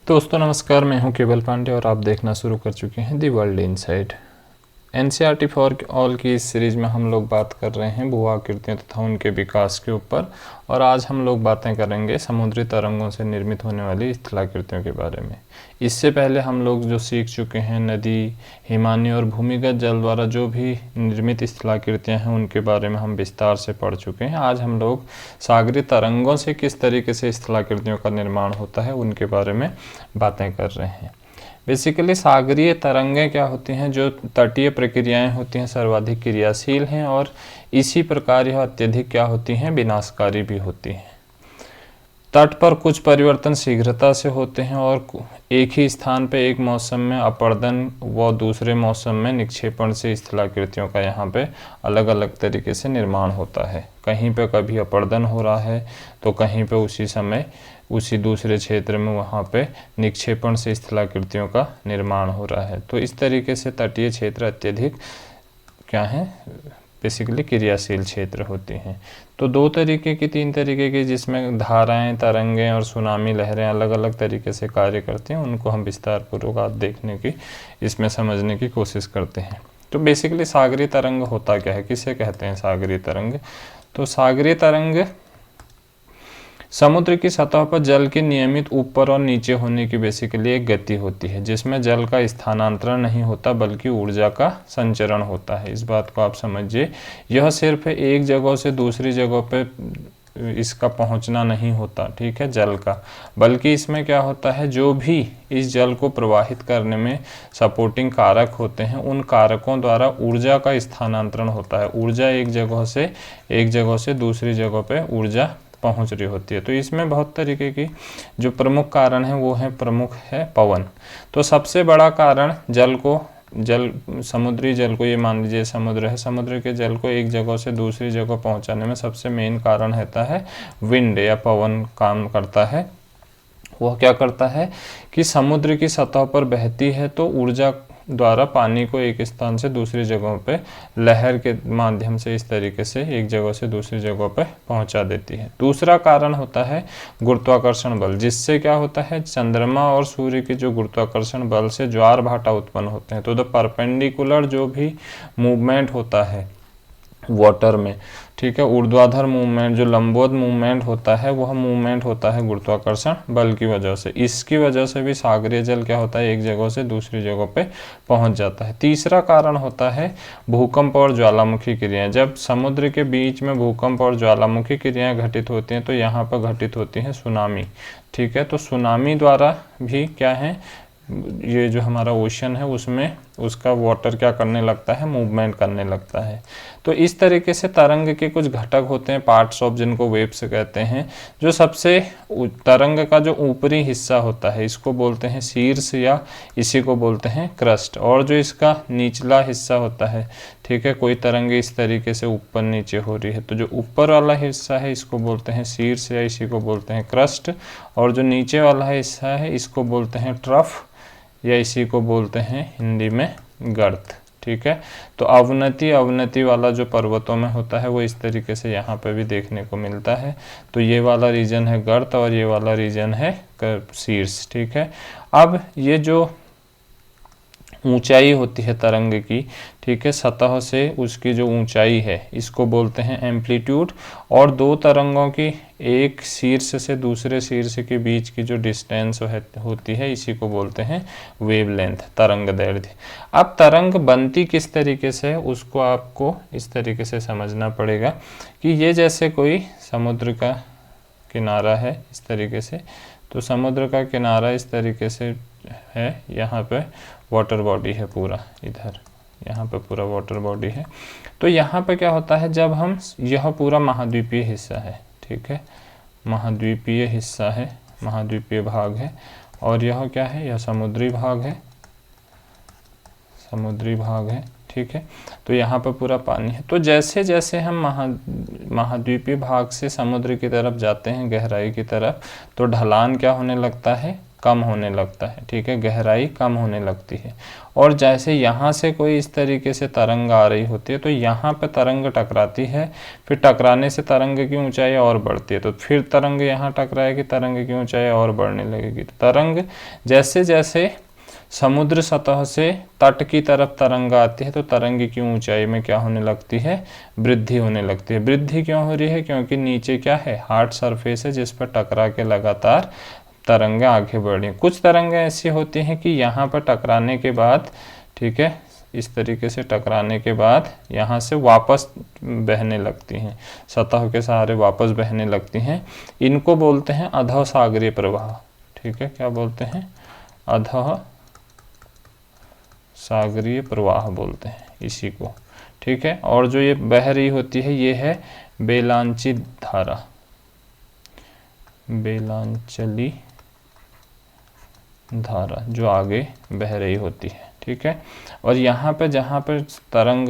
दोस्तों नमस्कार, मैं हूं केवल पांडे और आप देखना शुरू कर चुके हैं the world inside. NCERT for all की इस सीरीज में हम लोग बात कर रहे हैं भू आकृतियों तथा उनके विकास के ऊपर, और आज हम लोग बातें करेंगे समुद्री तरंगों से निर्मित होने वाली स्थलाकृतियों के बारे में। इससे पहले हम लोग जो सीख चुके हैं नदी, हिमानी और भूमिगत जल द्वारा जो भी निर्मित स्थलाकृतियाँ हैं उनके बारे में हम विस्तार से पढ़ चुके हैं। आज हम लोग सागरीय तरंगों से किस तरीके से स्थलाकृतियों का निर्माण होता है उनके बारे में बातें कर रहे हैं। बेसिकली सागरीय तरंगें क्या होती हैं, जो तटीय प्रक्रियाएं होती हैं सर्वाधिक क्रियाशील हैं, और इसी प्रकार यह अत्यधिक क्या होती हैं, विनाशकारी भी होती हैं। तट पर कुछ परिवर्तन शीघ्रता से होते हैं और एक ही स्थान पर एक मौसम में अपरदन व दूसरे मौसम में निक्षेपण से स्थलाकृतियों का यहाँ पे अलग अलग तरीके से निर्माण होता है। कहीं पे कभी अपरदन हो रहा है तो कहीं पे उसी समय उसी दूसरे क्षेत्र में वहाँ पे निक्षेपण से स्थलाकृतियों का निर्माण हो रहा है। तो इस तरीके से तटीय क्षेत्र अत्यधिक क्या है, बेसिकली क्रियाशील क्षेत्र होते हैं। तो दो तरीके की, तीन तरीके की, जिसमें धाराएं, तरंगें और सुनामी लहरें अलग अलग तरीके से कार्य करती हैं, उनको हम विस्तार पूर्वक आज देखने की, इसमें समझने की कोशिश करते हैं। तो बेसिकली सागरीय तरंग होता क्या है, किसे कहते हैं सागरीय तरंग? तो सागरीय तरंग समुद्र की सतह पर जल के नियमित ऊपर और नीचे होने की बेसिकली एक गति होती है, जिसमें जल का स्थानांतरण नहीं होता बल्कि ऊर्जा का संचरण होता है। इस बात को आप समझिए, यह सिर्फ एक जगह से दूसरी जगह पे इसका पहुंचना नहीं होता, ठीक है, जल का, बल्कि इसमें क्या होता है, जो भी इस जल को प्रवाहित करने में सपोर्टिंग कारक होते हैं उन कारकों द्वारा ऊर्जा का स्थानांतरण होता है। ऊर्जा एक जगह से दूसरी जगह पे ऊर्जा पहुंच रही होती है। तो इसमें बहुत तरीके की जो प्रमुख कारण है वो है, प्रमुख है पवन। तो सबसे बड़ा कारण समुद्री जल को, ये मान लीजिए समुद्र है, समुद्र के जल को एक जगह से दूसरी जगह पहुंचाने में सबसे मेन कारण रहता है विंड या पवन काम करता है। वह क्या करता है कि समुद्र की सतह पर बहती है तो ऊर्जा द्वारा पानी को एक स्थान से दूसरी जगहों पे लहर के माध्यम से इस तरीके से एक जगह से दूसरी जगह पे पहुंचा देती है। दूसरा कारण होता है गुरुत्वाकर्षण बल, जिससे क्या होता है, चंद्रमा और सूर्य के जो गुरुत्वाकर्षण बल से ज्वार भाटा उत्पन्न होते हैं। तो द परपेंडिकुलर जो भी मूवमेंट होता है वाटर में, ठीक है, ऊर्ध्वाधर मूवमेंट, जो लंबवत मूवमेंट होता है वह मूवमेंट होता है गुरुत्वाकर्षण बल की वजह से। इसकी वजह से भी सागरीय जल क्या होता है, एक जगह से दूसरी जगह पे पहुंच जाता है। तीसरा कारण होता है भूकंप और ज्वालामुखी क्रियाएं। जब समुद्र के बीच में भूकंप और ज्वालामुखी क्रियाएं घटित होती हैं तो यहाँ पर घटित होती हैं सुनामी, ठीक है। तो सुनामी द्वारा भी क्या है, ये जो हमारा ओशन है उसमें उसका वाटर क्या करने लगता है, मूवमेंट करने लगता है। तो इस तरीके से तरंग के कुछ घटक होते हैं, पार्ट्स ऑफ, जिनको वेव्स कहते हैं। जो सबसे तरंग का जो ऊपरी हिस्सा होता है इसको बोलते हैं शीर्ष या इसी को बोलते हैं क्रस्ट, और जो इसका निचला हिस्सा होता है, ठीक है, कोई तरंग इस तरीके से ऊपर नीचे हो रही है तो जो ऊपर वाला हिस्सा है इसको बोलते हैं शीर्ष या इसी को बोलते हैं क्रस्ट, और जो नीचे वाला हिस्सा है इसको बोलते हैं ट्रफ या इसी को बोलते हैं हिंदी में गर्त, ठीक है। तो अवनति वाला जो पर्वतों में होता है वो इस तरीके से यहाँ पे भी देखने को मिलता है। तो ये वाला रीजन है गर्त और ये वाला रीजन है शीर्ष, ठीक है। अब ये जो ऊंचाई होती है तरंग की, ठीक है, सतह से उसकी जो ऊंचाई है इसको बोलते हैं एम्पलीट्यूड, और दो तरंगों की एक शीर्ष से दूसरे शीर्ष के बीच की जो डिस्टेंस होती है इसी को बोलते हैं वेवलेंथ, तरंग दैर्ध्य। अब तरंग बनती किस तरीके से है उसको आपको इस तरीके से समझना पड़ेगा कि ये जैसे कोई समुद्र का किनारा है इस तरीके से, तो समुद्र का किनारा इस तरीके से है, यहाँ पे वाटर बॉडी है पूरा, इधर यहाँ पे पूरा वाटर बॉडी है। तो यहाँ पे क्या होता है, जब हम, यह पूरा महाद्वीपीय हिस्सा है, ठीक है, महाद्वीपीय हिस्सा है, महाद्वीपीय भाग है, और यह क्या है, यह समुद्री भाग है, समुद्री भाग है, ठीक है। तो यहाँ पर पूरा पानी है। तो जैसे जैसे हम महाद्वीपीय भाग से समुद्र की तरफ जाते हैं, गहराई की तरफ, तो ढलान क्या होने लगता है, कम होने लगता है, ठीक है, गहराई कम होने लगती है। और जैसे यहाँ से कोई इस तरीके से तरंग आ रही होती है तो यहाँ पे तरंग टकराती है, फिर टकराने से तरंग की ऊंचाई और बढ़ती है, तो फिर तरंग यहाँ टकराएगी, तरंग की ऊंचाई और बढ़ने लगेगी। तरंग जैसे जैसे समुद्र सतह से तट की तरफ तरंग आती है तो तरंग की ऊंचाई में क्या होने लगती है, वृद्धि होने लगती है। वृद्धि क्यों हो रही है, क्योंकि नीचे क्या है, हार्ड सरफेस है जिस पर टकरा के लगातार तरंगें आगे बढ़ रही हैं। कुछ तरंगें ऐसी होती हैं कि यहाँ पर टकराने के बाद, ठीक है, इस तरीके से टकराने के बाद यहाँ से वापस बहने लगती हैं, सतह के सहारे वापस बहने लगती हैं। इनको बोलते हैं अधः सागरीय प्रवाह, ठीक है, क्या बोलते हैं, अधः सागरीय प्रवाह बोलते हैं इसी को, ठीक है। और जो ये बह रही होती है ये है बेलांचित धारा, बेलांचली धारा जो आगे बह रही होती है, ठीक है। और यहाँ पे जहाँ पर तरंग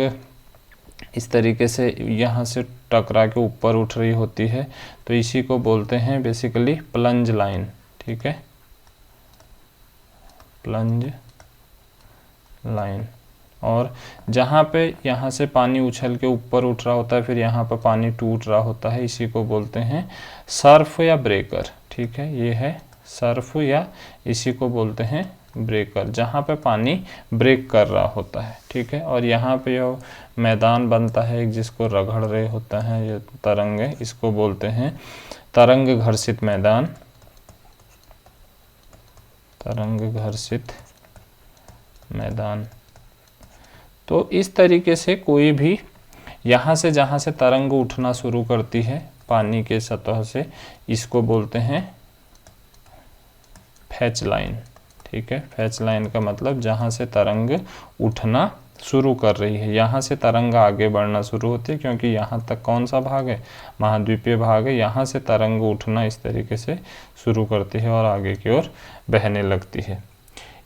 इस तरीके से यहाँ से टकरा के ऊपर उठ रही होती है तो इसी को बोलते हैं बेसिकली प्लंज लाइन, ठीक है, प्लंज लाइन। और जहाँ पे यहाँ से पानी उछल के ऊपर उठ रहा होता है फिर यहाँ पर पानी टूट रहा होता है, इसी को बोलते हैं सर्फ या ब्रेकर, ठीक है, ये है सर्फ या इसी को बोलते हैं ब्रेकर, जहाँ पे पानी ब्रेक कर रहा होता है, ठीक है। और यहाँ पे यह मैदान बनता है एक जिसको रगड़ रहे होता है ये तरंगे, इसको बोलते हैं तरंग घर्षित मैदान, तरंग घर्षित मैदान। तो इस तरीके से कोई भी यहाँ से जहाँ से तरंग उठना शुरू करती है पानी के सतह से, इसको बोलते हैं फैच लाइन, ठीक है। फैच लाइन का मतलब जहाँ से तरंग उठना शुरू कर रही है, यहाँ से तरंग आगे बढ़ना शुरू होती है क्योंकि यहाँ तक कौन सा भाग है, महाद्वीपीय भाग है, यहाँ से तरंग उठना इस तरीके से शुरू करती है और आगे की ओर बहने लगती है।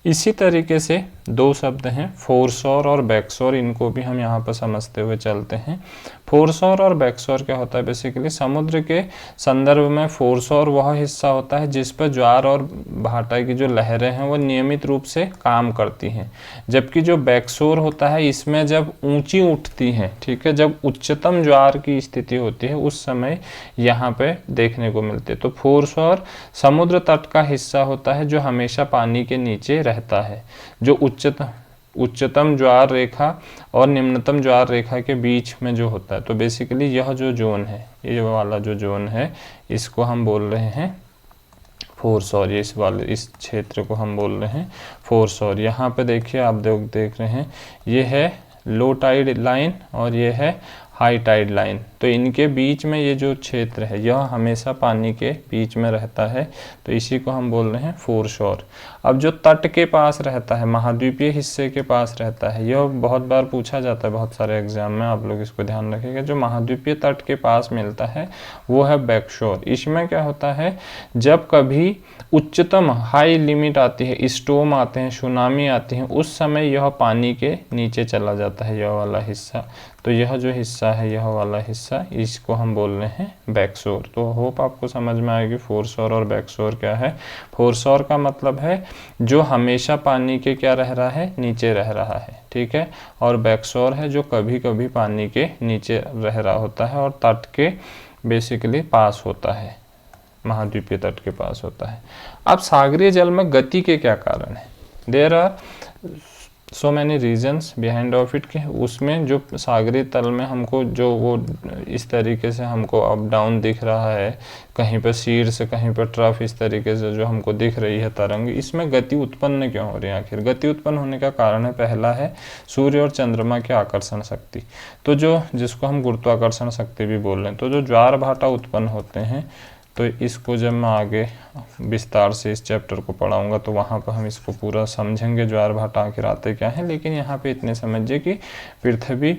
इसी तरीके से दो शब्द हैं फोरशोर और बैकशोर, इनको भी हम यहाँ पर समझते हुए चलते हैं। फोरशोर और बैकशोर क्या होता है, बेसिकली समुद्र के संदर्भ में फोरशोर वह हिस्सा होता है जिस पर ज्वार और भाटा की जो लहरें हैं वो नियमित रूप से काम करती हैं, जबकि जो बैकशोर होता है इसमें जब ऊंची उठती हैं, ठीक है, जब उच्चतम ज्वार की स्थिति होती है उस समय यहाँ पे देखने को मिलते हैं। तो फोरशोर समुद्र तट का हिस्सा होता है जो हमेशा पानी के नीचे रहता है, जो उच्चतम ज्वार रेखा और निम्नतम ज्वार रेखा के बीच में जो होता है। तो बेसिकली यह जो जोन है, ये वाला जो जोन है, इसको हम बोल रहे हैं फोरशोर, ये इस क्षेत्र को हम बोल रहे हैं फोरशोर। यहाँ पे देखिए आप देख रहे हैं ये है लो टाइड लाइन और ये है हाई टाइड लाइन, तो इनके बीच में ये जो क्षेत्र है यह हमेशा पानी के बीच में रहता है, तो इसी को हम बोल रहे हैं फोरशोर। अब जो तट के पास रहता है, महाद्वीपीय हिस्से के पास रहता है, यह बहुत बार पूछा जाता है बहुत सारे एग्जाम में, आप लोग इसको ध्यान रखिएगा। जो महाद्वीपीय तट के पास मिलता है वो है बैकशोर। इसमें क्या होता है, जब कभी उच्चतम हाई लिमिट आती है, स्टॉर्म आते हैं, सुनामी आती है, उस समय यह पानी के नीचे चला जाता है, यह वाला हिस्सा। तो यह जो हिस्सा है, यह वाला हिस्सा, इसको हम बोल रहे हैं बैकशोर। तो होप आपको समझ में आएगी फोरशोर और बैकशोर क्या है। फोरशोर का मतलब है जो हमेशा पानी के क्या रह रहा है, नीचे रह रहा है, ठीक है। और बैकशोर है जो कभी कभी पानी के नीचे रह रहा होता है और तट के बेसिकली पास होता है, महाद्वीपीय तट के पास होता है। अब सागरीय जल में गति के क्या कारण है, there are so many reasons behind of it, के उसमें जो सागरीय तल में हमको जो वो इस तरीके से हमको अप डाउन दिख रहा है, कहीं पर शीर्ष कहीं पर ट्रफ, इस तरीके से जो हमको दिख रही है तरंग, इसमें गति उत्पन्न क्यों हो रही है। आखिर गति उत्पन्न होने का कारण है, पहला है सूर्य और चंद्रमा की आकर्षण शक्ति, तो जो जिसको हम गुरुत्वाकर्षण शक्ति भी बोल रहे हैं। तो जो ज्वार भाटा उत्पन्न होते हैं, तो इसको जब मैं आगे विस्तार से इस चैप्टर को पढ़ाऊंगा तो वहाँ पर हम इसको पूरा समझेंगे ज्वार भाटा आखिर आते क्या हैं। लेकिन यहाँ पे इतने समझिए कि पृथ्वी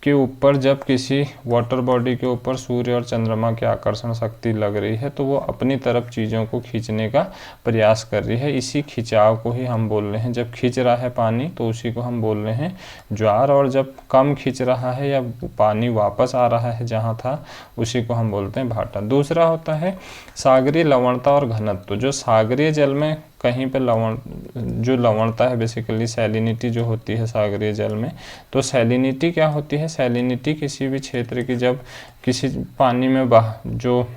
के ऊपर जब किसी वाटर बॉडी के ऊपर सूर्य और चंद्रमा की आकर्षण शक्ति लग रही है तो वो अपनी तरफ चीज़ों को खींचने का प्रयास कर रही है, इसी खिंचाव को ही हम बोल रहे हैं। जब खींच रहा है पानी तो उसी को हम बोल रहे हैं ज्वार, और जब कम खींच रहा है या पानी वापस आ रहा है जहाँ था, उसी को हम बोलते हैं भाटा। दूसरा होता है सागरीय लवणता और घनत्व। जो सागरीय जल में कहीं पे लवण, जो लवणता है बेसिकली सैलिनिटी जो होती है सागरीय जल में, तो सैलिनिटी क्या होती है, सैलिनिटी किसी भी क्षेत्र की जब किसी पानी में जो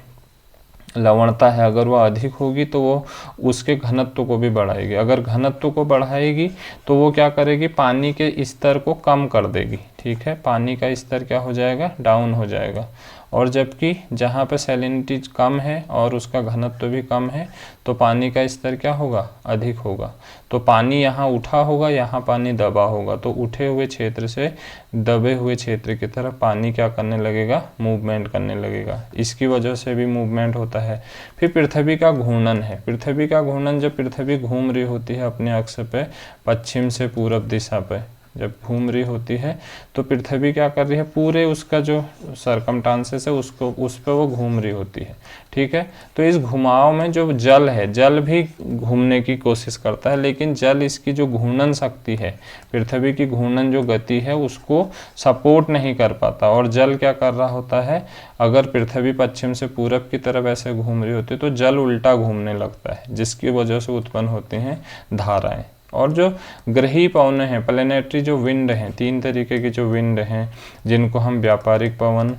लवणता है अगर वो अधिक होगी तो वो उसके घनत्व को भी बढ़ाएगी। अगर घनत्व को बढ़ाएगी तो वो क्या करेगी, पानी के स्तर को कम कर देगी। ठीक है, पानी का स्तर क्या हो जाएगा, डाउन हो जाएगा। और जबकि जहाँ पे सैलिनिटी कम है और उसका घनत्व भी कम है तो पानी का स्तर क्या होगा, अधिक होगा। तो पानी यहाँ उठा होगा, यहाँ पानी दबा होगा, तो उठे हुए क्षेत्र से दबे हुए क्षेत्र की तरफ पानी क्या करने लगेगा, मूवमेंट करने लगेगा। इसकी वजह से भी मूवमेंट होता है। फिर पृथ्वी का घूर्णन है। पृथ्वी का घूर्णन, जब पृथ्वी घूम रही होती है अपने अक्ष पे, पश्चिम से पूरब दिशा पे जब घूम रही होती है तो पृथ्वी क्या कर रही है, पूरे उसका जो सरकमटांसेस है उसको, उस पर वो घूम रही होती है। ठीक है, तो इस घुमाव में जो जल है, जल भी घूमने की कोशिश करता है, लेकिन जल इसकी जो घूर्णन शक्ति है, पृथ्वी की घूर्णन जो गति है उसको सपोर्ट नहीं कर पाता। और जल क्या कर रहा होता है, अगर पृथ्वी पश्चिम से पूरब की तरफ ऐसे घूम रही होती है तो जल उल्टा घूमने लगता है, जिसकी वजह से उत्पन्न होती हैं धाराएं। और जो ग्रही पवन हैं, प्लेनेटरी जो विंड हैं, 3 तरीके की जो विंड हैं, जिनको हम व्यापारिक पवन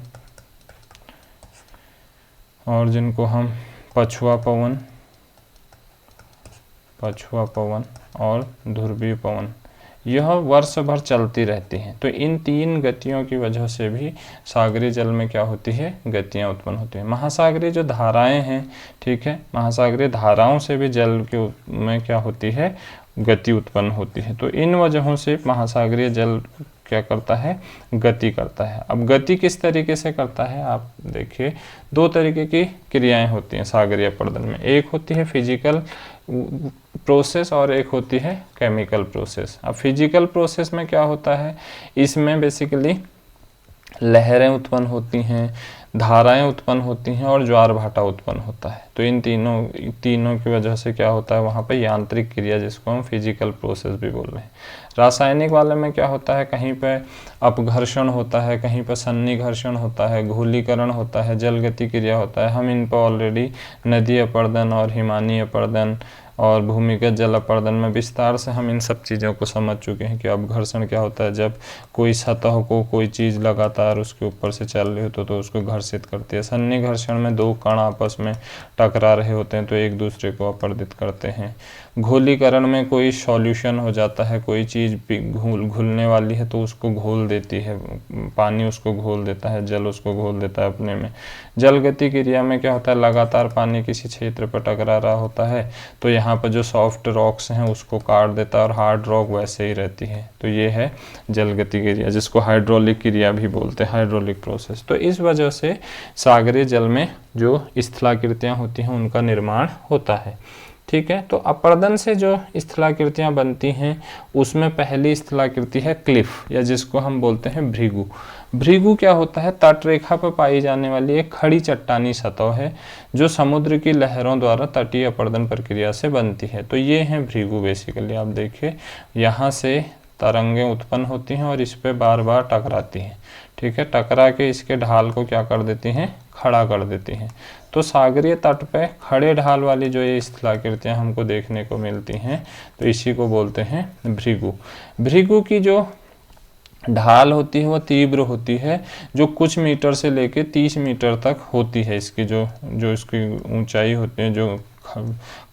और जिनको हम पछुआ पवन और ध्रुवीय पवन, यह वर्ष भर चलती रहती हैं। तो इन 3 गतियों की वजह से भी सागरीय जल में क्या होती है, गतियाँ उत्पन्न होती हैं। महासागरीय जो धाराएं हैं, ठीक है, महासागरीय धाराओं से भी जल के में क्या होती है, गति उत्पन्न होती है। तो इन वजहों से महासागरीय जल क्या करता है, गति करता है। अब गति किस तरीके से करता है, आप देखिए 2 तरीके की क्रियाएं होती हैं सागरीय अपरदन में। एक होती है फिजिकल प्रोसेस और एक होती है केमिकल प्रोसेस। अब फिजिकल प्रोसेस में क्या होता है, इसमें बेसिकली लहरें उत्पन्न होती हैं, धाराएं उत्पन्न होती हैं और ज्वार भाटा उत्पन्न होता है। तो इन तीनों की वजह से क्या होता है, वहाँ पे यांत्रिक क्रिया, जिसको हम फिजिकल प्रोसेस भी बोल रहे हैं। रासायनिक वाले में क्या होता है, कहीं पे अपघर्षण होता है, कहीं पे सन्निघर्षण होता है, घूलीकरण होता है, जलगति क्रिया होता है। हम इन पर ऑलरेडी नदी अपरदन और हिमानी अपरदन और भूमिगत जल अपरदन में विस्तार से हम इन सब चीज़ों को समझ चुके हैं कि अपघर्षण क्या होता है, जब कोई सतह को कोई चीज़ लगातार उसके ऊपर से चल रही हो तो उसको घर्षित करती है। सन्निघर्षण में 2 कण आपस में टकरा रहे होते हैं तो एक दूसरे को अपरदित करते हैं। घोलीकरण में कोई सॉल्यूशन हो जाता है, कोई चीज़ घुलने वाली है तो उसको घोल देती है, पानी उसको घोल देता है, जल उसको घोल देता है अपने में। जलगति क्रिया में क्या होता है, लगातार पानी किसी क्षेत्र पर टकरा रहा होता है तो यहाँ पर जो सॉफ्ट रॉक्स हैं उसको काट देता है और हार्ड रॉक वैसे ही रहती है। तो ये है जलगति क्रिया, जिसको हाइड्रोलिक क्रिया भी बोलते हैं, हाइड्रोलिक प्रोसेस। तो इस वजह से सागरीय जल में जो स्थलाकृतियाँ होती हैं उनका निर्माण होता है। ठीक है, तो अपरदन से जो स्थलाकृतियाँ बनती हैं उसमें पहली स्थलाकृति है क्लिफ, या जिसको हम बोलते हैं भृगु। भृगु क्या होता है, तट रेखा पर पाई जाने वाली एक खड़ी चट्टानी सतह है जो समुद्र की लहरों द्वारा तटीय अपरदन प्रक्रिया से बनती है। तो ये हैं भृगु। बेसिकली आप देखिए, यहाँ से तरंगें उत्पन्न होती हैं और इस पे बार बार टकराती हैं। ठीक है, टकरा के इसके ढाल को क्या कर देती हैं, खड़ा कर देती हैं। तो सागरीय तट पे खड़े ढाल वाली जो ये स्थलाकृतियाँ हमको देखने को मिलती हैं तो इसी को बोलते हैं भृगु। भृगु की जो ढाल होती है वो तीव्र होती है, जो कुछ मीटर से लेके 30 मीटर तक होती है। इसकी जो इसकी ऊंचाई होती है, जो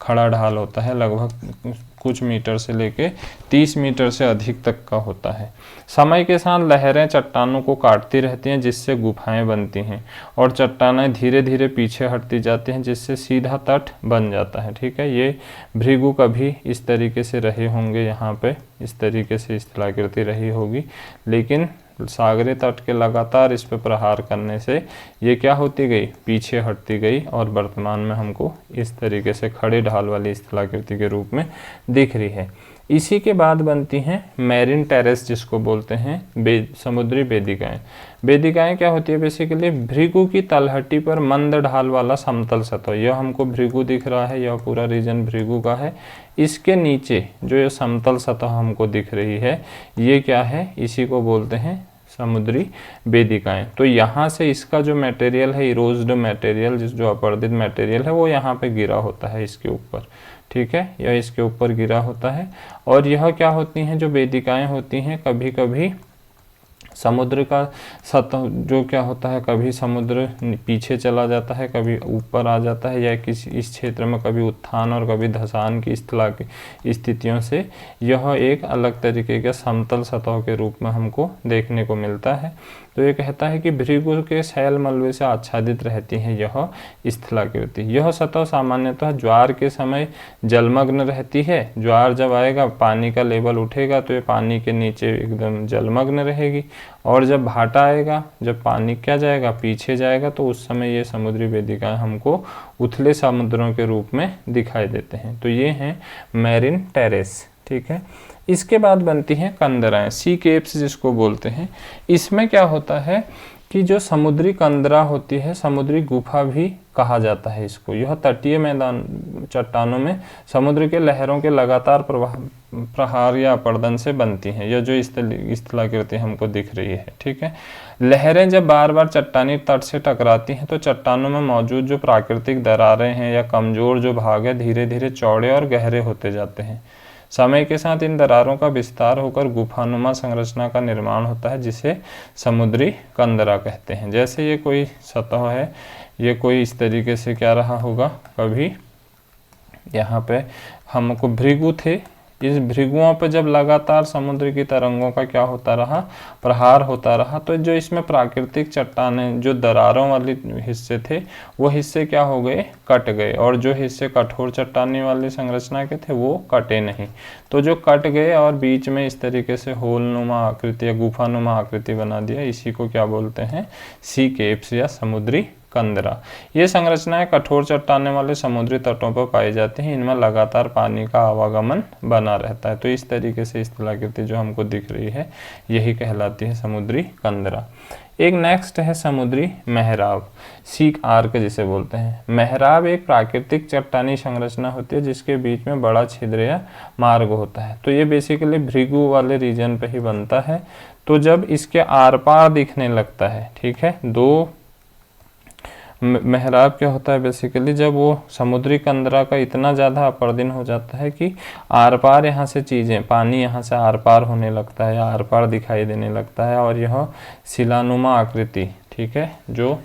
खड़ा ढाल होता है, लगभग कुछ मीटर से लेके 30 मीटर से अधिक तक का होता है। समय के साथ लहरें चट्टानों को काटती रहती हैं जिससे गुफाएं बनती हैं और चट्टानें धीरे धीरे पीछे हटती जाती हैं जिससे सीधा तट बन जाता है। ठीक है, ये भृगु कभी इस तरीके से रहे होंगे, यहाँ पे इस तरीके से स्थलाकृति रही होगी, लेकिन सागरीय तट के लगातार इस पर प्रहार करने से ये क्या होती गई, पीछे हटती गई और वर्तमान में हमको इस तरीके से खड़े ढाल वाली स्थलाकृति के रूप में दिख रही है। इसी के बाद बनती हैं मैरीन टेरेस, जिसको बोलते हैं समुद्री वेदिकाएं। वेदिकाएं क्या होती है, बेसिकली भृगु की तलहटी पर मंद ढाल वाला समतल सतह। यह हमको भृगु दिख रहा है, यह पूरा रीजन भृगु का है। इसके नीचे जो ये समतल सतह हमको दिख रही है, ये क्या है, इसी को बोलते हैं समुद्री वेदिकाएं। तो यहाँ से इसका जो मटेरियल है, इरोज्ड मटेरियल, जो अपरदित मटेरियल है, वो यहाँ पे गिरा होता है इसके ऊपर। ठीक है, यह इसके ऊपर गिरा होता है। और यह क्या होती हैं, जो वेदिकाएं होती हैं, कभी कभी समुद्र का सतह जो क्या होता है, कभी समुद्र पीछे चला जाता है, कभी ऊपर आ जाता है, या किसी इस क्षेत्र में कभी उत्थान और कभी धसान की स्थितियों से यह एक अलग तरीके के समतल सतह के रूप में हमको देखने को मिलता है। तो ये कहता है कि भृगु के शैल मलबे से आच्छादित रहती है यह स्थलाकृति। यह सतह सामान्यतः ज्वार के समय जलमग्न रहती है। ज्वार जब आएगा, पानी का लेवल उठेगा, तो ये पानी के नीचे एकदम जलमग्न रहेगी। और जब भाटा आएगा, जब पानी क्या जाएगा, पीछे जाएगा, तो उस समय ये समुद्री वेदिकाएं हमको उथले समुद्रों के रूप में दिखाई देते हैं। तो ये हैं मैरीन टेरेस, ठीक है। इसके बाद बनती हैं कंदराएं, सी केप्स जिसको बोलते हैं। इसमें क्या होता है कि जो समुद्री कंदरा होती है, समुद्री गुफा भी कहा जाता है इसको। यह तटीय मैदान चट्टानों में समुद्र के लहरों के लगातार प्रहार या अपर्दन से बनती हैं। यह जो स्थलाकृति हमको दिख रही है, ठीक है। लहरें जब बार बार चट्टानी तट से टकराती हैं तो चट्टानों में मौजूद जो प्राकृतिक दरारें हैं या कमजोर जो भाग है, धीरे धीरे चौड़े और गहरे होते जाते हैं। समय के साथ इन दरारों का विस्तार होकर गुफानुमा संरचना का निर्माण होता है, जिसे समुद्री कंदरा कहते हैं। जैसे ये कोई सतह है, ये कोई इस तरीके से क्या रहा होगा, कभी यहाँ पे हमको भृगु थे, इस भृगुओं पर जब लगातार समुद्र की तरंगों का क्या होता रहा, प्रहार होता रहा, तो जो इसमें प्राकृतिक चट्टानें जो दरारों वाले हिस्से थे, वो हिस्से क्या हो गए, कट गए। और जो हिस्से कठोर चट्टानी वाली संरचना के थे वो कटे नहीं। तो जो कट गए और बीच में इस तरीके से होलनुमा आकृति या गुफानुमा आकृति बना दिया, इसी को क्या बोलते हैं, सी केप्स या समुद्री कंदरा। ये संरचनाएं कठोर चट्टाने वाले समुद्री तटों पर पाई जाती हैं। इनमें लगातार पानी का आवागमन बना रहता है। तो इस तरीके से स्थलाकृति जो हमको दिख रही है, यही कहलाती है समुद्री कंदरा। एक नेक्स्ट है समुद्री मेहराब, सी आर्क जिसे बोलते हैं। मेहराब एक प्राकृतिक चट्टानी संरचना होती है जिसके बीच में बड़ा छिद्र या मार्ग होता है। तो ये बेसिकली भृगु वाले रीजन पे ही बनता है। तो जब इसके आर पार दिखने लगता है, ठीक है, दो मेहराब क्या होता है बेसिकली, जब वो समुद्री कंदरा का इतना ज़्यादा अपर्दिन हो जाता है कि आर पार यहाँ से चीज़ें, पानी यहाँ से आर पार होने लगता है या आर पार दिखाई देने लगता है। और यह शिलानुमा आकृति, ठीक है, जो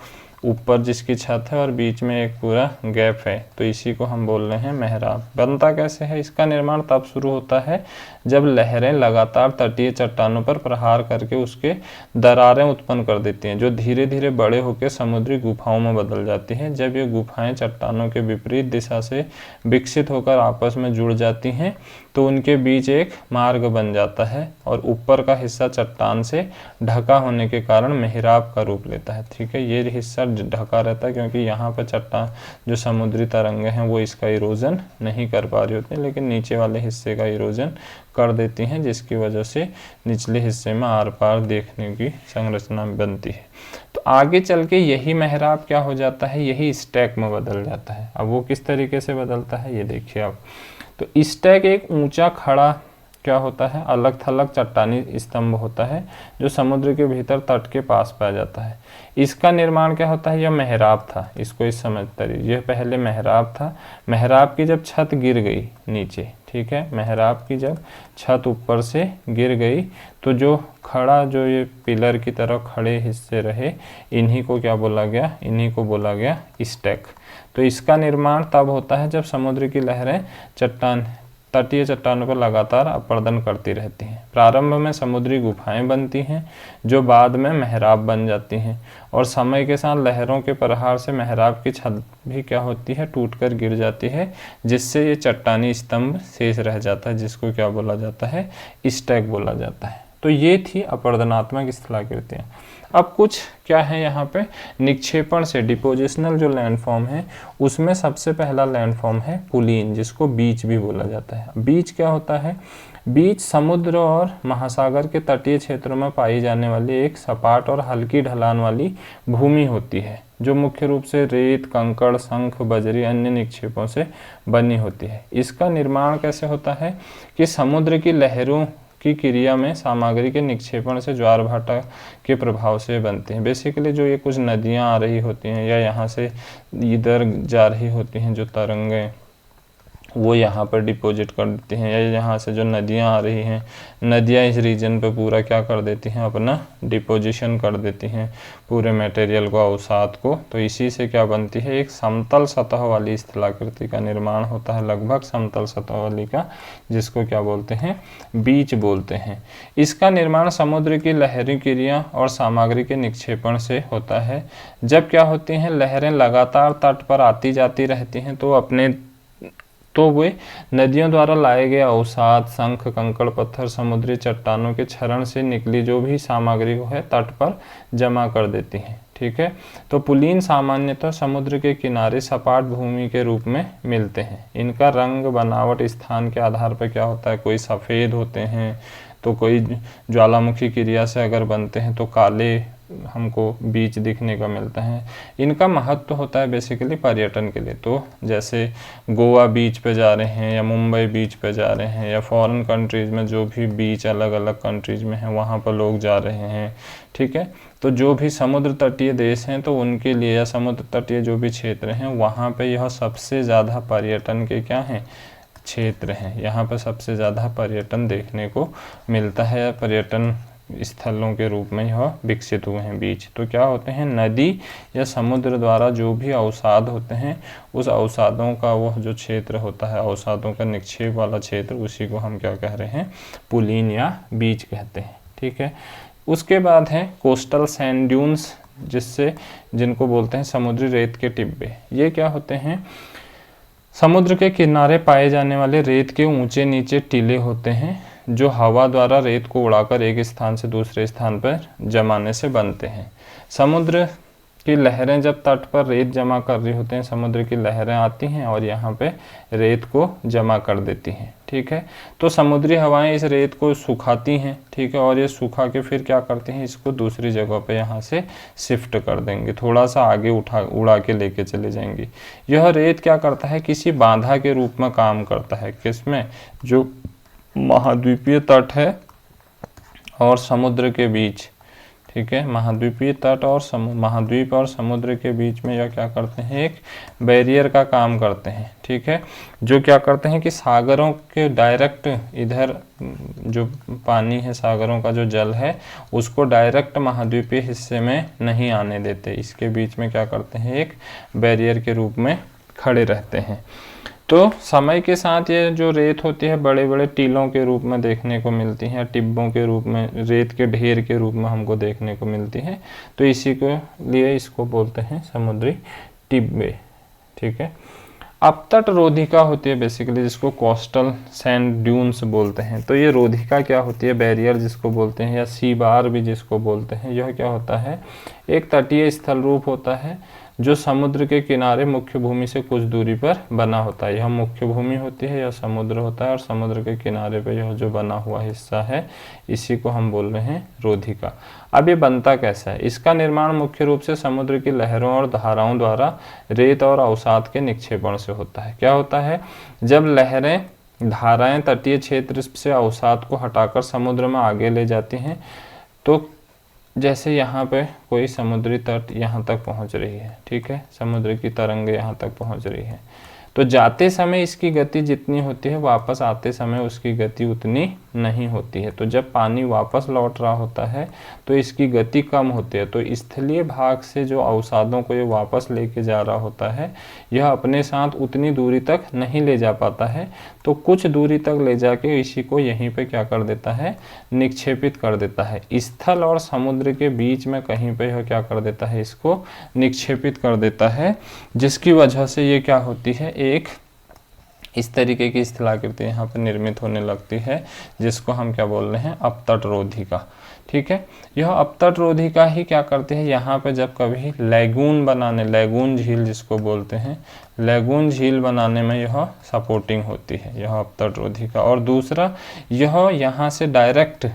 ऊपर जिसकी छत है और बीच में एक पूरा गैप है, तो इसी को हम बोल रहे हैं मेहराब। बनता कैसे है, इसका निर्माण तब शुरू होता है जब लहरें लगातार तटीय चट्टानों पर प्रहार करके उसके दरारें उत्पन्न कर देती हैं, जो धीरे धीरे बड़े होकर समुद्री गुफाओं में बदल जाती हैं। जब ये गुफाएं चट्टानों के विपरीत दिशा से विकसित होकर आपस में जुड़ जाती हैं तो उनके बीच एक मार्ग बन जाता है और ऊपर का हिस्सा चट्टान से ढका होने के कारण मेहराब का रूप लेता है, ठीक है। ये हिस्सा ढका रहता है क्योंकि यहाँ पर चट्टान जो समुद्री तरंगें हैं वो इसका इरोजन नहीं कर पा रही होती, लेकिन नीचे वाले हिस्से का इरोजन कर देती हैं, जिसकी वजह से निचले हिस्से में आर पार देखने की संरचना बनती है। तो आगे चल के यही मेहराब क्या हो जाता है, यही स्टैक में बदल जाता है। अब वो किस तरीके से बदलता है ये देखिए आप। तो स्टैक एक ऊंचा खड़ा क्या होता है, अलग थलग चट्टानी स्तंभ होता है जो समुद्र के भीतर तट के पास पाया जाता है। इसका निर्माण क्या होता है, यह मेहराब था, इसको इस समझते रहिए, यह पहले मेहराब था। मेहराब की जब छत गिर गई नीचे, ठीक है, मेहराब की जब छत ऊपर से गिर गई तो जो खड़ा, जो ये पिलर की तरह खड़े हिस्से रहे, इन्हीं को क्या बोला गया, इन्हीं को बोला गया स्टैक। तो इसका निर्माण तब होता है जब समुद्र की लहरें तटीय चट्टानों पर लगातार अपर्दन करती रहती हैं। प्रारंभ में समुद्री गुफाएं बनती हैं जो बाद में मेहराब बन जाती हैं, और समय के साथ लहरों के प्रहार से मेहराब की छत भी क्या होती है, टूटकर गिर जाती है, जिससे ये चट्टानी स्तंभ शेष रह जाता है, जिसको क्या बोला जाता है, स्टैक बोला जाता है। तो ये थी अपर्दनात्मक स्थलाकृतियाँ। अब कुछ क्या है यहाँ पे, निक्षेपण से डिपोजिशनल जो लैंडफॉर्म है उसमें सबसे पहला लैंडफॉर्म है पुलीन, जिसको बीच भी बोला जाता है। बीच क्या होता है, बीच समुद्र और महासागर के तटीय क्षेत्रों में पाई जाने वाली एक सपाट और हल्की ढलान वाली भूमि होती है जो मुख्य रूप से रेत, कंकड़, शंख, बजरी अन्य निक्षेपों से बनी होती है। इसका निर्माण कैसे होता है कि समुद्र की लहरों की क्रिया में सामग्री के निक्षेपण से ज्वार भाटा के प्रभाव से बनते हैं। बेसिकली जो ये कुछ नदियां आ रही होती हैं या यहाँ से इधर जा रही होती हैं जो तरंगें, वो यहाँ पर डिपॉजिट कर देती हैं, या यहाँ से जो नदियाँ आ रही हैं, नदियाँ इस रीजन पे पूरा क्या कर देती हैं, अपना डिपोजिशन कर देती हैं पूरे मटेरियल को, अवसाद को। तो इसी से क्या बनती है, एक समतल सतह वाली स्थलाकृति का निर्माण होता है, लगभग समतल सतह वाली का, जिसको क्या बोलते हैं, बीच बोलते हैं। इसका निर्माण समुद्र की लहरी क्रिया और सामग्री के निक्षेपण से होता है। जब क्या होती हैं, लहरें लगातार तट पर आती जाती रहती हैं, तो वे नदियों द्वारा लाए गए अवसाद, शंख, कंकड़, पत्थर, समुद्री चट्टानों के क्षरण से निकली जो भी सामग्री को है तट पर जमा कर देती हैं। ठीक है, तो पुलीन सामान्यतः समुद्र के किनारे सपाट भूमि के रूप में मिलते हैं। इनका रंग, बनावट स्थान के आधार पर क्या होता है, कोई सफ़ेद होते हैं, तो कोई ज्वालामुखी क्रिया से अगर बनते हैं तो काले हमको बीच दिखने का मिलता है। इनका महत्व होता है बेसिकली पर्यटन के लिए। तो जैसे गोवा बीच पे जा रहे हैं, या मुंबई बीच पे जा रहे हैं, या फॉरेन कंट्रीज़ में जो भी बीच अलग अलग कंट्रीज़ में हैं वहाँ पर लोग जा रहे हैं। ठीक है, तो जो भी समुद्र तटीय देश हैं तो उनके लिए, या समुद्र तटीय जो भी क्षेत्र हैं वहाँ पे यह सबसे ज़्यादा पर्यटन के क्या हैं, क्षेत्र हैं। यहाँ पर सबसे ज़्यादा पर्यटन देखने को मिलता है, या पर्यटन स्थलों के रूप में यह विकसित हुए हैं बीच। तो क्या होते हैं, नदी या समुद्र द्वारा जो भी अवसाद होते हैं, उस अवसादों का वह जो क्षेत्र होता है, अवसादों का निक्षेप वाला क्षेत्र, उसी को हम क्या कह रहे हैं, पुलीन या बीच कहते हैं। ठीक है, उसके बाद है कोस्टल सैंड ड्यून्स, जिनको बोलते हैं समुद्री रेत के टिब्बे। ये क्या होते हैं, समुद्र के किनारे पाए जाने वाले रेत के ऊंचे नीचे टीले होते हैं, जो हवा द्वारा रेत को उड़ाकर एक स्थान से दूसरे स्थान पर जमाने से बनते हैं। समुद्र की लहरें जब तट पर रेत जमा कर रही होते हैं, समुद्र की लहरें आती हैं और यहाँ पे रेत को जमा कर देती हैं। ठीक है, तो समुद्री हवाएं इस रेत को सुखाती हैं। ठीक है, और ये सुखा के फिर क्या करते हैं, इसको दूसरी जगह पे यहाँ से शिफ्ट कर देंगे, थोड़ा सा आगे उड़ा के लेके चले जाएंगी। यह रेत क्या करता है, किसी बाधा के रूप में काम करता है। किसमें, जो महाद्वीपीय तट है और समुद्र के बीच। ठीक है, महाद्वीपीय तट और महाद्वीप और समुद्र के बीच में यह क्या करते हैं, एक बैरियर का काम करते हैं। ठीक है, जो क्या करते हैं कि सागरों के डायरेक्ट इधर जो पानी है, सागरों का जो जल है, उसको डायरेक्ट महाद्वीपीय हिस्से में नहीं आने देते। इसके बीच में क्या करते हैं, एक बैरियर के रूप में खड़े रहते हैं। तो समय के साथ ये जो रेत होती है बड़े बड़े टीलों के रूप में देखने को मिलती है, टिब्बों के रूप में, रेत के ढेर के रूप में हमको देखने को मिलती है। तो इसी के लिए इसको बोलते हैं समुद्री टिब्बे। ठीक है, अपतट रोधिका होती है बेसिकली, जिसको कोस्टल सैंड ड्यून्स बोलते हैं। तो ये रोधिका क्या होती है, बैरियर जिसको बोलते हैं, या सी बार भी जिसको बोलते हैं, यह क्या होता है, एक तटीय स्थल रूप होता है जो समुद्र के किनारे मुख्य भूमि से कुछ दूरी पर बना होता है। यह मुख्य भूमि होती है, यह समुद्र होता है, और समुद्र के किनारे पे यह जो बना हुआ हिस्सा है, इसी को हम बोल रहे हैं रोधिका। अब ये बनता कैसा है, इसका निर्माण मुख्य रूप से समुद्र की लहरों और धाराओं द्वारा रेत और अवसाद के निक्षेपण से होता है। क्या होता है, जब लहरें, धाराएं तटीय क्षेत्र से अवसाद को हटाकर समुद्र में आगे ले जाती हैं, तो जैसे यहाँ पे कोई समुद्री तट यहाँ तक पहुँच रही है। ठीक है, समुद्र की तरंगे यहाँ तक पहुँच रही है, तो जाते समय इसकी गति जितनी होती है, वापस आते समय उसकी गति उतनी नहीं होती है। तो जब पानी वापस लौट रहा होता है तो इसकी गति कम होती है। तो स्थलीय भाग से जो अवसादों को ये वापस लेके जा रहा होता है, यह अपने साथ उतनी दूरी तक नहीं ले जा पाता है, तो कुछ दूरी तक ले जाके इसी को यहीं पे क्या कर देता है, निक्षेपित कर देता है। स्थल और समुद्र के बीच में कहीं पे यह क्या कर देता है, इसको निक्षेपित कर देता है, जिसकी वजह से ये क्या होती है, एक इस तरीके की स्थलाकृति यहाँ पर निर्मित होने लगती है, जिसको हम क्या बोल रहे हैं, अपतट रोधिका। ठीक है, यह अपतट रोधिका ही क्या करते हैं, यहाँ पे जब कभी लैगून बनाने, लैगून झील जिसको बोलते हैं, लैगून झील बनाने में यह सपोर्टिंग होती है, यह अपतट रोधिका। और दूसरा, यह यहाँ से डायरेक्ट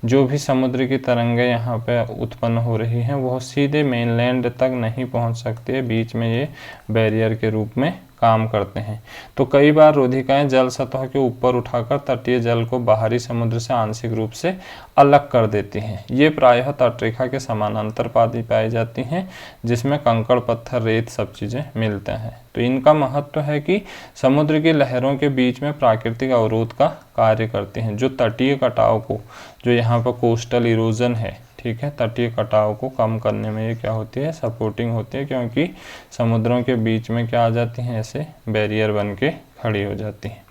जो भी समुद्र की तरंगें यहाँ पे उत्पन्न हो रही हैं, वह सीधे मेनलैंड तक नहीं पहुँच सकती है, बीच में ये बैरियर के रूप में काम करते हैं। तो कई बार रोधिकाएं जल सतह के ऊपर उठाकर तटीय जल को बाहरी समुद्र से आंशिक रूप से अलग कर देती हैं। ये प्रायः तटरेखा के समानांतर पाई जाती हैं, जिसमें कंकड़, पत्थर, रेत सब चीज़ें मिलते हैं। तो इनका महत्व है कि समुद्र की लहरों के बीच में प्राकृतिक अवरोध का कार्य करते हैं, जो तटीय कटाव को, जो यहाँ पर कोस्टल इरोजन है, ठीक है, तटीय कटाव को कम करने में ये क्या होती है, सपोर्टिंग होती है, क्योंकि समुद्रों के बीच में क्या आ जाती हैं, ऐसे बैरियर बन के खड़ी हो जाती हैं।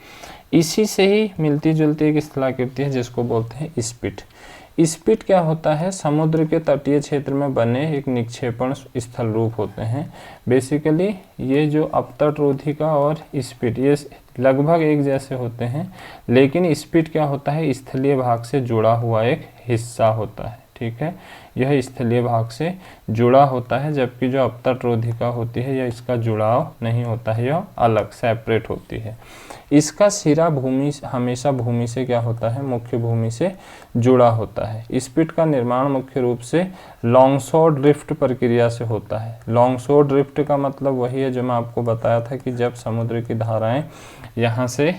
इसी से ही मिलती जुलती एक स्थलाकृति है जिसको बोलते हैं स्पिट। स्पिट क्या होता है, समुद्र के तटीय क्षेत्र में बने एक निक्षेपण स्थल रूप होते हैं। बेसिकली ये जो अपतट रोधिका और स्पिट ये लगभग एक जैसे होते हैं, लेकिन स्पिट क्या होता है, स्थलीय भाग से जुड़ा हुआ एक हिस्सा होता है, ठीक है, यह स्थलीय भाग से जुड़ा होता है, जबकि जो अपतट रोधिका होती है यह इसका जुड़ाव नहीं होता है, यह अलग सेपरेट होती है। इसका सिरा भूमि हमेशा भूमि से क्या होता है, मुख्य भूमि से जुड़ा होता है। स्पिट का निर्माण मुख्य रूप से लॉन्गशोर ड्रिफ्ट प्रक्रिया से होता है। लॉन्गशोर ड्रिफ्ट का मतलब वही है जो मैं आपको बताया था कि जब समुद्र की धाराएं यहाँ से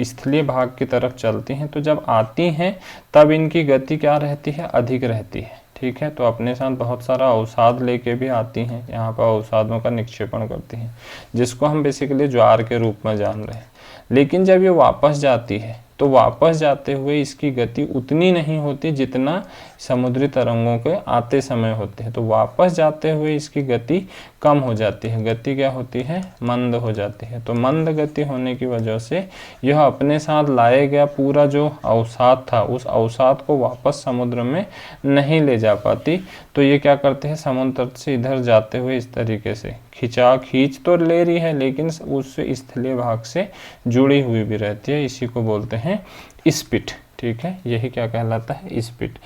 स्थलीय भाग की तरफ चलती हैं, तो जब आती हैं तब इनकी गति क्या रहती है, अधिक रहती है, ठीक है। तो अपने साथ बहुत सारा अवसाद लेके भी आती हैं, यहाँ पर अवसादों का निक्षेपण करती हैं, जिसको हम बेसिकली ज्वार के रूप में जान रहे हैं। लेकिन जब ये वापस जाती है तो वापस जाते हुए इसकी गति उतनी नहीं होती जितना समुद्री तरंगों के आते समय होते हैं। तो वापस जाते हुए इसकी गति कम हो जाती है, गति क्या होती है, मंद हो जाती है। तो मंद गति होने की वजह से यह अपने साथ लाए गया पूरा जो अवसाद था, उस अवसाद को वापस समुद्र में नहीं ले जा पाती। तो ये क्या करते हैं, समुद्र तट से इधर जाते हुए इस तरीके से खींच तो ले रही है, लेकिन उस स्थलीय भाग से जुड़ी हुई भी रहती है। इसी को बोलते हैं स्पिट, ठीक है, यही क्या कहलाता है, स्पिट।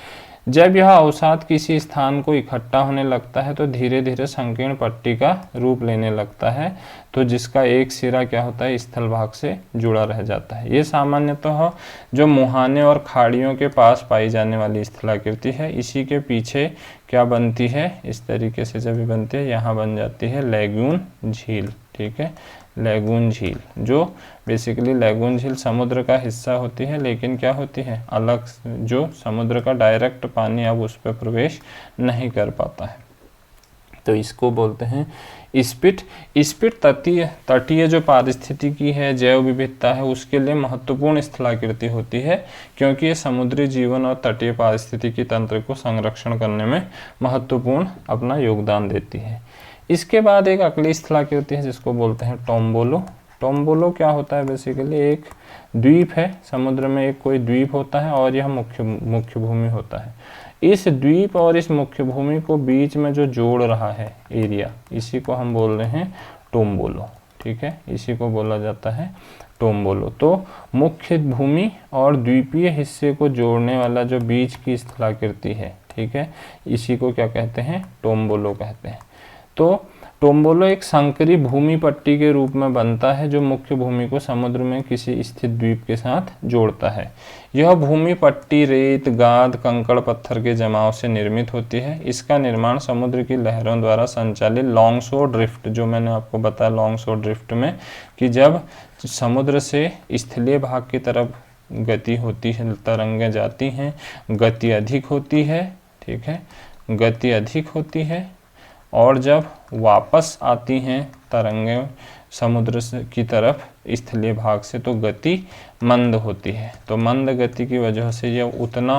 जब यह अवसाद किसी स्थान को इकट्ठा होने लगता है तो धीरे धीरे संकीर्ण पट्टी का रूप लेने लगता है, तो जिसका एक सिरा क्या होता है, स्थल भाग से जुड़ा रह जाता है। ये सामान्यतः जो मुहाने और खाड़ियों के पास पाई जाने वाली स्थलाकृति है। इसी के पीछे क्या बनती है, इस तरीके से जब भी बनती है, यहाँ बन जाती है लैगून झील, ठीक है, लैगून झील। जो बेसिकली लैगून झील समुद्र का हिस्सा होती है, लेकिन क्या होती है, अलग, जो समुद्र का डायरेक्ट पानी अब उस पर प्रवेश नहीं कर पाता है। तो इसको बोलते हैं स्पिट। स्पिट तटीय जो पारिस्थितिकी है, जैव विविधता है, उसके लिए महत्वपूर्ण स्थलाकृति होती है, क्योंकि ये समुद्री जीवन और तटीय पारिस्थितिकी तंत्र को संरक्षण करने में महत्वपूर्ण अपना योगदान देती है। इसके बाद एक अगली स्थलाकृति है जिसको बोलते हैं टोम्बोलो। टोम्बोलो क्या होता है, बेसिकली एक द्वीप है, समुद्र में एक कोई द्वीप होता है और यह मुख्य भूमि होता है। इस द्वीप और इस मुख्य भूमि को बीच में जो जोड़ रहा है एरिया, इसी को हम बोल रहे हैं टोम्बोलो, ठीक है, इसी को बोला जाता है टोम्बोलो। तो मुख्य भूमि और द्वीपीय हिस्से को जोड़ने वाला जो बीच की स्थलाकृति है, ठीक है, इसी को क्या कहते हैं, टोम्बोलो कहते हैं। तो टोम्बोलो एक संकरी भूमि पट्टी के रूप में बनता है, जो मुख्य भूमि को समुद्र में किसी स्थित द्वीप के साथ जोड़ता है। यह भूमि पट्टी रेत, गाद, कंकड़, पत्थर के जमाव से निर्मित होती है। इसका निर्माण समुद्र की लहरों द्वारा संचालित लॉन्गशोर ड्रिफ्ट, जो मैंने आपको बताया लॉन्गशोर ड्रिफ्ट में, कि जब समुद्र से स्थलीय भाग की तरफ गति होती है, तरंगें जाती हैं, गति अधिक होती है, ठीक है, गति अधिक होती है, और जब वापस आती हैं तरंगें समुद्र की तरफ स्थलीय भाग से, तो गति मंद होती है। तो मंद गति की वजह से यह उतना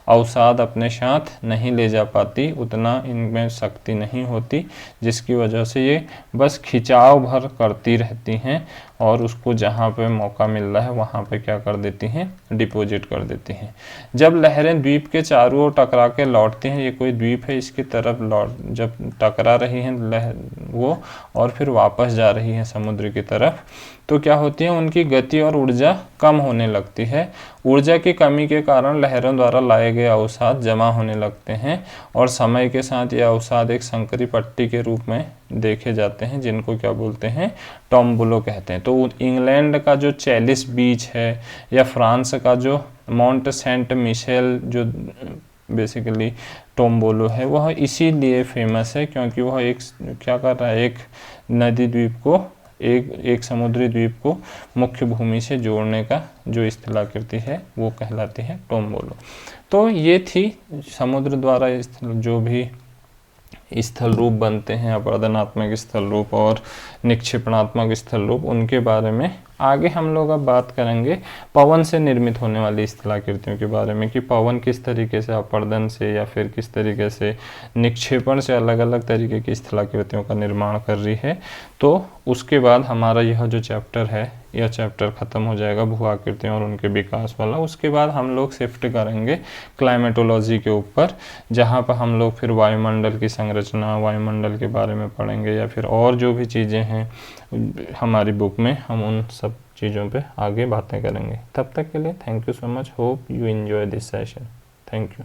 अवसाद अपने साथ नहीं ले जा पाती, उतना इनमें शक्ति नहीं होती, जिसकी वजह से ये बस खिंचाव भर करती रहती हैं और उसको जहाँ पे मौका मिल रहा है वहाँ पे क्या कर देती हैं, डिपॉजिट कर देती हैं। जब लहरें द्वीप के चारों ओर टकरा के लौटती हैं, ये कोई द्वीप है, इसकी तरफ जब टकरा रही हैं लहर वो और फिर वापस जा रही हैं समुद्र की तरफ, तो क्या होती है, उनकी गति और ऊर्जा कम होने लगती है। ऊर्जा की कमी के कारण लहरों द्वारा लाए गए अवसाद जमा होने लगते हैं और समय के साथ ये अवसाद एक संकरी पट्टी के रूप में देखे जाते हैं, जिनको क्या बोलते हैं, टोम्बोलो कहते हैं। तो इंग्लैंड का जो चैलिस बीच है या फ्रांस का जो माउंट सेंट मिशेल जो बेसिकली टोम्बोलो है, वह इसीलिए फेमस है क्योंकि वह एक क्या कर रहा है, एक नदी द्वीप को एक समुद्री द्वीप को मुख्य भूमि से जोड़ने का जो स्थलाकृति है वो कहलाती है टोम्बोलो। तो ये थी समुद्र द्वारा जो भी स्थल रूप बनते हैं, अपरदनात्मक स्थल रूप और निक्षेपणात्मक स्थल रूप, उनके बारे में। आगे हम लोग अब बात करेंगे पवन से निर्मित होने वाली स्थलाकृतियों के बारे में, कि पवन किस तरीके से अपरदन से या फिर किस तरीके से निक्षेपण से अलग अलग तरीके की स्थलाकृतियों का निर्माण कर रही है। तो उसके बाद हमारा यह जो चैप्टर है, यह चैप्टर ख़त्म हो जाएगा भू आकृतियों और उनके विकास वाला। उसके बाद हम लोग शिफ्ट करेंगे क्लाइमेटोलॉजी के ऊपर, जहाँ पर हम लोग फिर वायुमंडल की संरचना, वायुमंडल के बारे में पढ़ेंगे, या फिर और जो भी चीज़ें हैं हमारी बुक में, हम उन सब चीज़ों पे आगे बातें करेंगे। तब तक के लिए thank you so much. Hope you enjoy this session. Thank you.